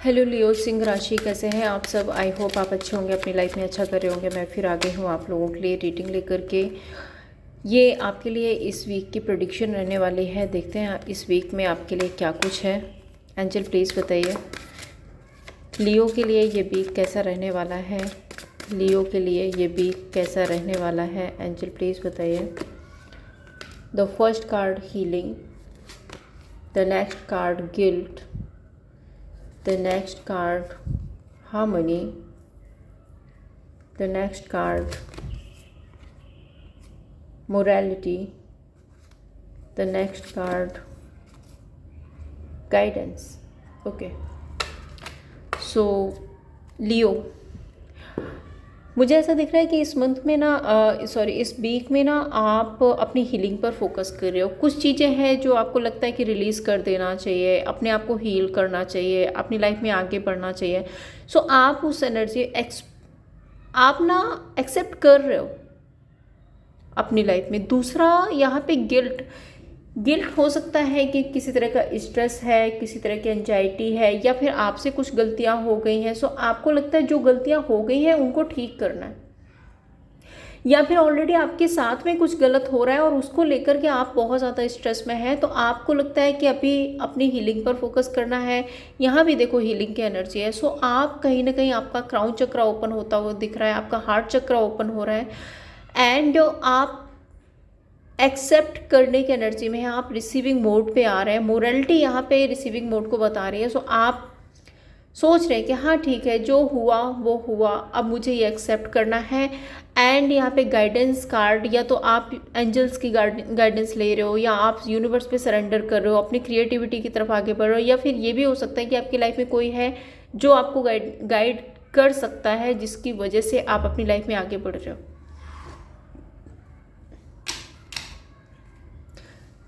Hello लियो, सिंह राशि कैसे हैं आप सब। आई होप आप अच्छे होंगे, अपनी लाइफ में अच्छा कर रहे होंगे। मैं फिर आ गई हूँ आप लोगों के लिए रीडिंग लेकर के। ये आपके लिए इस वीक की प्रेडिक्शन रहने वाली है। देखते हैं इस वीक में आपके लिए क्या कुछ है। एंजल प्लीज़ बताइए लियो के लिए ये वीक कैसा रहने वाला है। लियो के लिए ये वीक कैसा रहने वाला है, एंजल प्लीज़ बताइए। The first card healing, the next card guilt, the next card harmony, the next card morality, the next card guidance. Okay, so Leo, मुझे ऐसा दिख रहा है कि इस मंथ में ना इस वीक में ना आप अपनी हीलिंग पर फोकस कर रहे हो। कुछ चीज़ें हैं जो आपको लगता है कि रिलीज़ कर देना चाहिए, अपने आप को हील करना चाहिए, अपनी लाइफ में आगे बढ़ना चाहिए। सो आप उस एनर्जी आप ना एक्सेप्ट कर रहे हो अपनी लाइफ में। दूसरा यहाँ पे गिल्ट हो सकता है कि किसी तरह का स्ट्रेस है, किसी तरह की एंजाइटी है, या फिर आपसे कुछ गलतियां हो गई हैं। सो आपको लगता है जो गलतियां हो गई हैं उनको ठीक करना है, या फिर ऑलरेडी आपके साथ में कुछ गलत हो रहा है और उसको लेकर के आप बहुत ज़्यादा स्ट्रेस में हैं। तो आपको लगता है कि अभी अपनी हीलिंग पर फोकस करना है। यहाँ भी देखो हीलिंग की एनर्जी है। सो आप कहीं ना कहीं आपका क्राउन चक्र ओपन होता हुआ दिख रहा है, आपका हार्ट चक्र ओपन हो रहा है, एंड आप एक्सेप्ट करने की एनर्जी में है। आप रिसीविंग मोड पे आ रहे हैं। मोरलिटी यहाँ पे रिसीविंग मोड को बता रही है। सो आप सोच रहे हैं कि हाँ ठीक है, जो हुआ वो हुआ, अब मुझे ये एक्सेप्ट करना है। एंड यहाँ पे गाइडेंस कार्ड, या तो आप एंजल्स की गाइडेंस ले रहे हो, या आप यूनिवर्स पे सरेंडर कर रहे हो, अपनी क्रिएटिविटी की तरफ आगे बढ़ रहे हो, या फिर ये भी हो सकता है कि आपकी लाइफ में कोई है जो आपको गाइड कर सकता है, जिसकी वजह से आप अपनी लाइफ में आगे बढ़ रहे हो।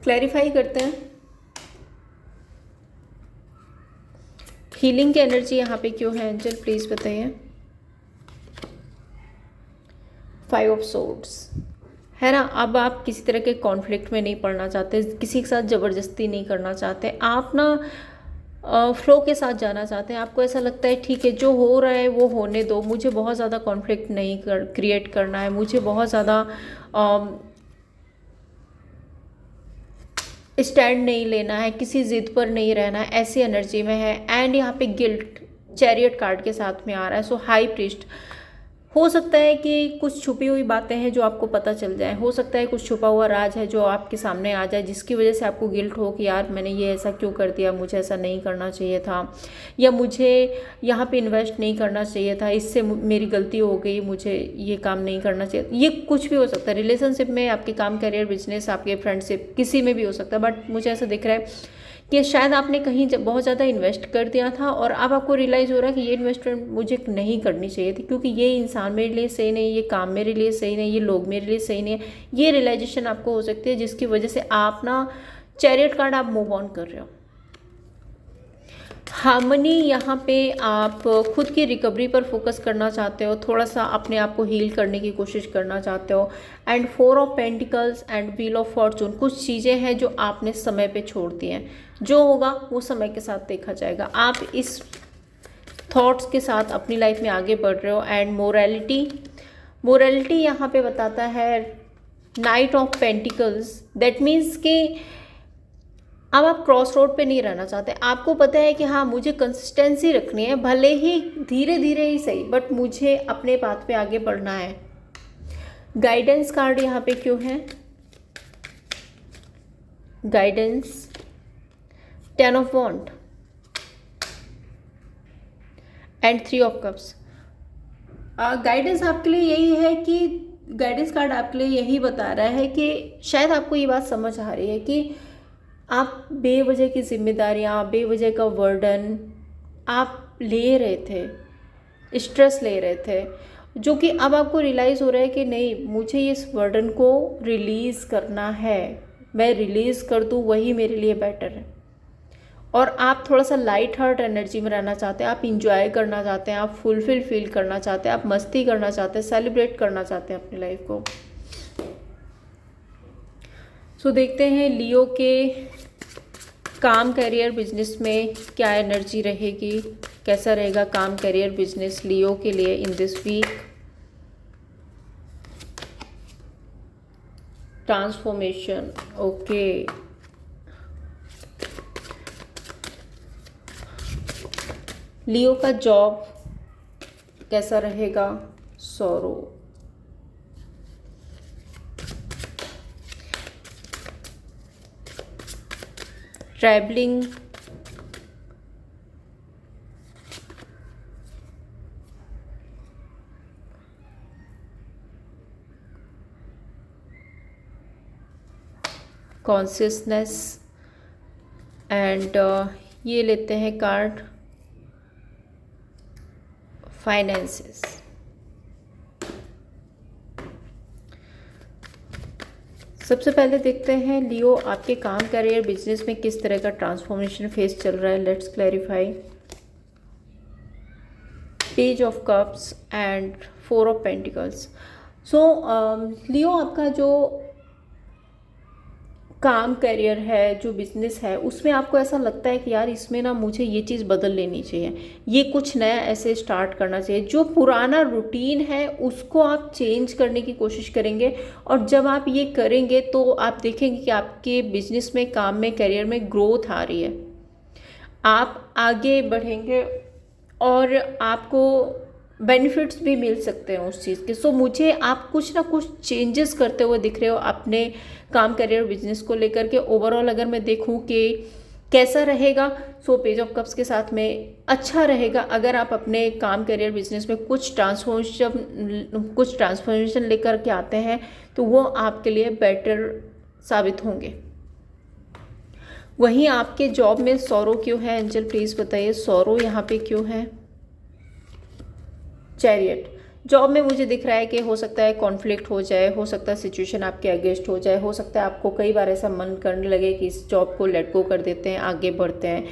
क्लैरिफाई करते हैं हीलिंग की एनर्जी यहाँ पे क्यों है, एंजल प्लीज बताइए। 5 ऑफ सोर्ड्स है ना। अब आप किसी तरह के कॉन्फ्लिक्ट में नहीं पड़ना चाहते, किसी के साथ ज़बरदस्ती नहीं करना चाहते, आप ना फ्लो के साथ जाना चाहते हैं। आपको ऐसा लगता है ठीक है, जो हो रहा है वो होने दो, मुझे बहुत ज़्यादा कॉन्फ्लिक्ट नहीं क्रिएट करना है, मुझे बहुत ज़्यादा स्टैंड नहीं लेना है, किसी ज़िद पर नहीं रहना है, ऐसी एनर्जी में है। एंड यहाँ पे गिल्ट चैरियट कार्ड के साथ में आ रहा है। सो हाई प्रीस्ट, हो सकता है कि कुछ छुपी हुई बातें हैं जो आपको पता चल जाए, हो सकता है कुछ छुपा हुआ राज है जो आपके सामने आ जाए, जिसकी वजह से आपको गिल्ट हो कि यार मैंने ये ऐसा क्यों कर दिया, मुझे ऐसा नहीं करना चाहिए था, या मुझे यहाँ पे इन्वेस्ट नहीं करना चाहिए था, इससे मेरी गलती हो गई, मुझे ये काम नहीं करना चाहिए। ये कुछ भी हो सकता है, रिलेशनशिप में, आपके काम, करियर, बिजनेस, आपके फ्रेंडशिप, किसी में भी हो सकता है। बट मुझे ऐसा दिख रहा है कि शायद आपने कहीं बहुत ज़्यादा इन्वेस्ट कर दिया था और अब आपको रियलाइज़ हो रहा है कि ये इन्वेस्टमेंट मुझे नहीं करनी चाहिए थी, क्योंकि ये इंसान मेरे लिए सही नहीं, ये काम मेरे लिए सही नहीं, ये लोग मेरे लिए सही नहीं है। ये रियलाइजेशन आपको हो सकती है, जिसकी वजह से आप ना चैरियट कार्ड आप मूव ऑन कर रहे हो। हार्मनी, यहाँ पे आप खुद की रिकवरी पर फोकस करना चाहते हो, थोड़ा सा अपने आप को हील करने की कोशिश करना चाहते हो। And 4 of pentacles and wheel of Fortune, कुछ चीज़ें हैं जो आपने समय पे छोड़ दी हैं, जो होगा वो समय के साथ देखा जाएगा। आप इस थॉट्स के साथ अपनी लाइफ में आगे बढ़ रहे हो। एंड मोरलिटी यहाँ पे बताता है night of pentacles, that means कि अब आप क्रॉस रोड पे नहीं रहना चाहते। आपको पता है कि हाँ मुझे कंसिस्टेंसी रखनी है, भले ही धीरे धीरे ही सही, बट मुझे अपने पाथ पे आगे बढ़ना है। गाइडेंस कार्ड यहाँ पे क्यों है, guidance, 10 of wand and 3 of cups. Guidance आपके लिए यही है कि गाइडेंस कार्ड आपके लिए यही बता रहा है कि शायद आपको ये बात समझ आ रही है कि आप बेवजह की जिम्मेदारियाँ, बेवजह का बर्डन आप ले रहे थे, स्ट्रेस ले रहे थे, जो कि अब आपको रियलाइज़ हो रहा है कि नहीं, मुझे इस बर्डन को रिलीज़ करना है, मैं रिलीज़ कर दूँ वही मेरे लिए बेटर है। और आप थोड़ा सा लाइट हार्ट एनर्जी में रहना चाहते हैं, आप इंजॉय करना चाहते हैं, आप फुलफिल फील करना चाहते हैं, आप मस्ती करना चाहते हैं, सेलिब्रेट करना चाहते हैं अपनी लाइफ को। सो देखते हैं लियो के काम, करियर, बिजनेस में क्या एनर्जी रहेगी। कैसा रहेगा काम, करियर, बिजनेस लियो के लिए in this week. Transformation, okay. Leo का जॉब कैसा रहेगा, सॉरो। ट्रैवलिंग, कॉन्शियसनेस एंड ये लेते हैं कार्ड फाइनेंसेस। सबसे पहले देखते हैं लियो आपके काम, करियर, बिजनेस में किस तरह का ट्रांसफॉर्मेशन फेस चल रहा है। Let's clarify. Page of cups and 4 of pentacles. So Leo आपका जो काम, करियर है, जो बिजनेस है, उसमें आपको ऐसा लगता है कि यार इसमें ना मुझे ये चीज़ बदल लेनी चाहिए, ये कुछ नया ऐसे स्टार्ट करना चाहिए। जो पुराना रूटीन है उसको आप चेंज करने की कोशिश करेंगे, और जब आप ये करेंगे तो आप देखेंगे कि आपके बिजनेस में, काम में, करियर में ग्रोथ आ रही है, आप आगे बढ़ेंगे और आपको बेनिफिट्स भी मिल सकते हैं उस चीज़ के। सो मुझे आप कुछ ना कुछ चेंजेस करते हुए दिख रहे हो अपने काम, करियर, बिजनेस को लेकर के। ओवरऑल अगर मैं देखूं कि कैसा रहेगा, सो पेज ऑफ कप्स के साथ में अच्छा रहेगा। अगर आप अपने काम, करियर, बिजनेस में कुछ ट्रांसफॉर्मेशन लेकर के आते हैं तो वो आपके लिए बेटर साबित होंगे। वहीं आपके जॉब में सौरो क्यों है, एंजल प्लीज़ बताइए, सौरो यहाँ पे क्यों है। चैरियट, जॉब में मुझे दिख रहा है कि हो सकता है कॉन्फ्लिक्ट हो जाए, हो सकता है सिचुएशन आपके अगेंस्ट हो जाए, हो सकता है आपको कई बार ऐसा मन करने लगे कि इस जॉब को लेट गो कर देते हैं, आगे बढ़ते हैं।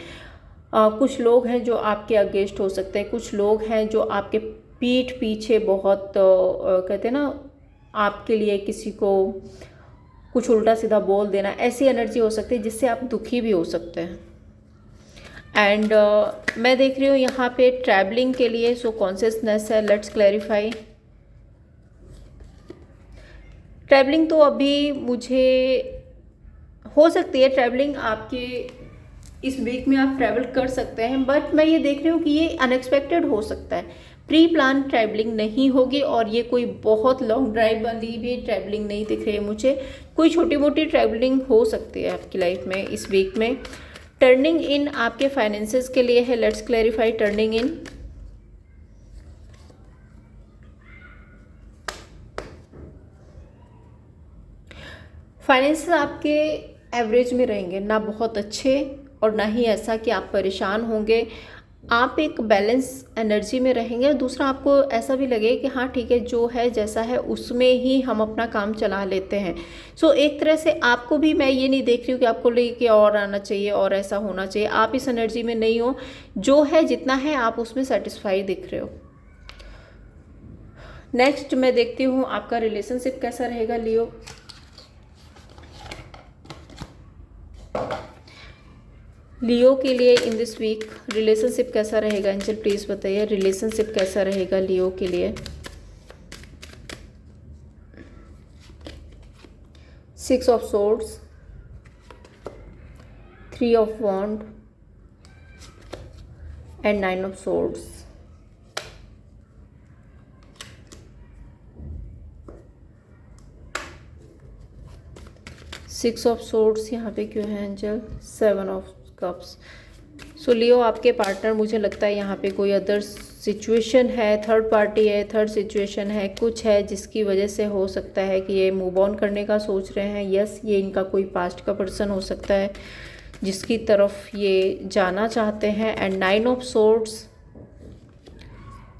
कुछ लोग हैं जो आपके अगेंस्ट हो सकते हैं, कुछ लोग हैं जो आपके पीठ पीछे बहुत कहते हैं ना, आपके लिए किसी को कुछ उल्टा सीधा बोल देना, ऐसी एनर्जी हो सकती है जिससे आप दुखी भी हो सकते हैं। एंड मैं देख रही हूँ यहाँ पे ट्रैवलिंग के लिए, सो कॉन्शियसनेस है। Let's clarify. ट्रैवलिंग तो अभी मुझे हो सकती है, ट्रैवलिंग आपके इस वीक में आप ट्रैवल कर सकते हैं, बट मैं ये देख रही हूँ कि ये अनएक्सपेक्टेड हो सकता है, प्री प्लान ट्रैवलिंग नहीं होगी। और ये कोई बहुत लॉन्ग ड्राइव वाली भी ट्रैवलिंग नहीं दिख रही है मुझे, कोई छोटी मोटी ट्रैवलिंग हो सकती है आपकी लाइफ में इस वीक में। टर्निंग इन आपके फाइनेंसेस के लिए है। Let's clarify turning in. Finances आपके एवरेज में रहेंगे, ना बहुत अच्छे और ना ही ऐसा कि आप परेशान होंगे। आप एक बैलेंस एनर्जी में रहेंगे, और दूसरा आपको ऐसा भी लगे कि हाँ ठीक है, जो है जैसा है उसमें ही हम अपना काम चला लेते हैं। सो एक तरह से आपको भी, मैं ये नहीं देख रही हूँ कि आपको लेके और आना चाहिए और ऐसा होना चाहिए, आप इस एनर्जी में नहीं हो। जो है जितना है आप उसमें सेटिस्फाई दिख रहे हो। नेक्स्ट मैं देखती हूँ आपका रिलेशनशिप कैसा रहेगा लियो। लियो के लिए इन दिस वीक रिलेशनशिप कैसा रहेगा, एंजल प्लीज बताइए, रिलेशनशिप कैसा रहेगा लियो के लिए। 6 of swords, 3 of wand and 9 of swords. Six of swords यहाँ पे क्यों है angel, 7 of cups. So Leo आपके पार्टनर, मुझे लगता है यहाँ पे कोई अदर सिचुएशन है, थर्ड पार्टी है, थर्ड सिचुएशन है, कुछ है जिसकी वजह से हो सकता है कि ये मूव ऑन करने का सोच रहे हैं। यस, ये इनका कोई पास्ट का पर्सन हो सकता है जिसकी तरफ ये जाना चाहते हैं। एंड 9 ऑफ सोर्ड्स,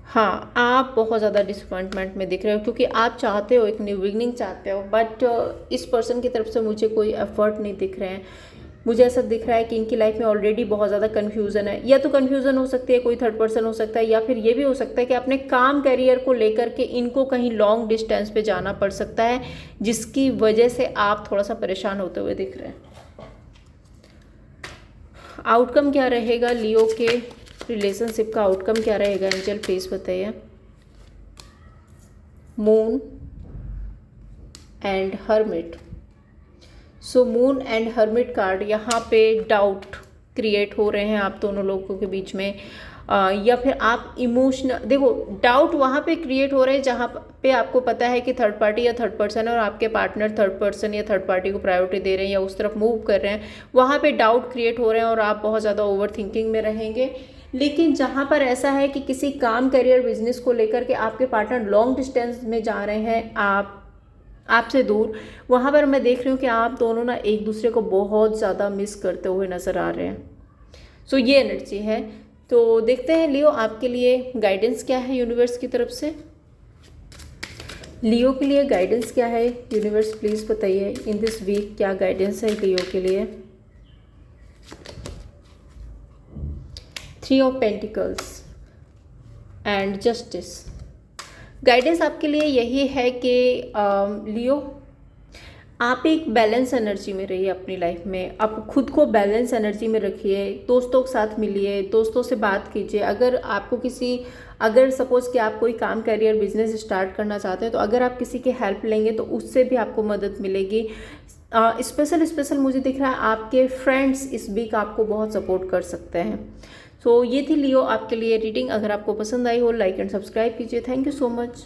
हाँ आप बहुत ज़्यादा डिसअपॉइंटमेंट में दिख रहे हो, क्योंकि आप चाहते हो, एक न्यू बिगनिंग चाहते हो, बट इस पर्सन की तरफ से मुझे कोई एफर्ट नहीं दिख रहे हैं। मुझे ऐसा दिख रहा है कि इनकी लाइफ में ऑलरेडी बहुत ज़्यादा कन्फ्यूज़न है, या तो कन्फ्यूज़न हो सकती है, कोई थर्ड पर्सन हो सकता है, या फिर ये भी हो सकता है कि अपने काम करियर को लेकर के इनको कहीं लॉन्ग डिस्टेंस पे जाना पड़ सकता है, जिसकी वजह से आप थोड़ा सा परेशान होते हुए दिख रहे हैं। आउटकम क्या रहेगा लियो के रिलेशनशिप का आउटकम क्या रहेगा एंजल, प्लीज़ बताइए। Moon and hermit. So moon and hermit card यहाँ पे डाउट क्रिएट हो रहे हैं आप दोनों लोगों के बीच में, या फिर आप इमोशनल, देखो डाउट वहाँ पे क्रिएट हो रहे हैं जहाँ पे आपको पता है कि थर्ड पार्टी या थर्ड पर्सन है और आपके पार्टनर थर्ड पर्सन या थर्ड पार्टी को प्रायोरिटी दे रहे हैं या उस तरफ मूव कर रहे हैं, वहाँ पे डाउट क्रिएट हो रहे हैं और आप बहुत ज़्यादा ओवर थिंकिंग में रहेंगे। लेकिन जहाँ पर ऐसा है कि किसी काम, करियर, बिजनेस को लेकर के आपके पार्टनर लॉन्ग डिस्टेंस में जा रहे हैं, आपसे दूर, वहाँ पर मैं देख रही हूँ कि आप दोनों ना एक दूसरे को बहुत ज़्यादा मिस करते हुए नज़र आ रहे हैं। सो ये एनर्जी है। तो देखते हैं लियो आपके लिए गाइडेंस क्या है यूनिवर्स की तरफ से। लियो के लिए गाइडेंस क्या है यूनिवर्स, प्लीज़ बताइए इन दिस वीक क्या गाइडेंस है लियो के लिए। 3 of pentacles and justice. Guidance आपके लिए यही है कि लियो आप एक बैलेंस एनर्जी में रहिए अपनी लाइफ में, आप खुद को बैलेंस एनर्जी में रखिए, दोस्तों के साथ मिलिए, दोस्तों से बात कीजिए। अगर सपोज़ कि आप कोई काम, करियर, बिजनेस स्टार्ट करना चाहते हैं तो अगर आप किसी की हेल्प लेंगे तो उससे भी आपको मदद मिलेगी। स्पेशल मुझे दिख रहा है आपके फ्रेंड्स इस वीक आपको बहुत सपोर्ट कर सकते हैं। सो ये थी लियो आपके लिए रीडिंग। अगर आपको पसंद आई हो लाइक एंड सब्सक्राइब कीजिए। Thank you so much.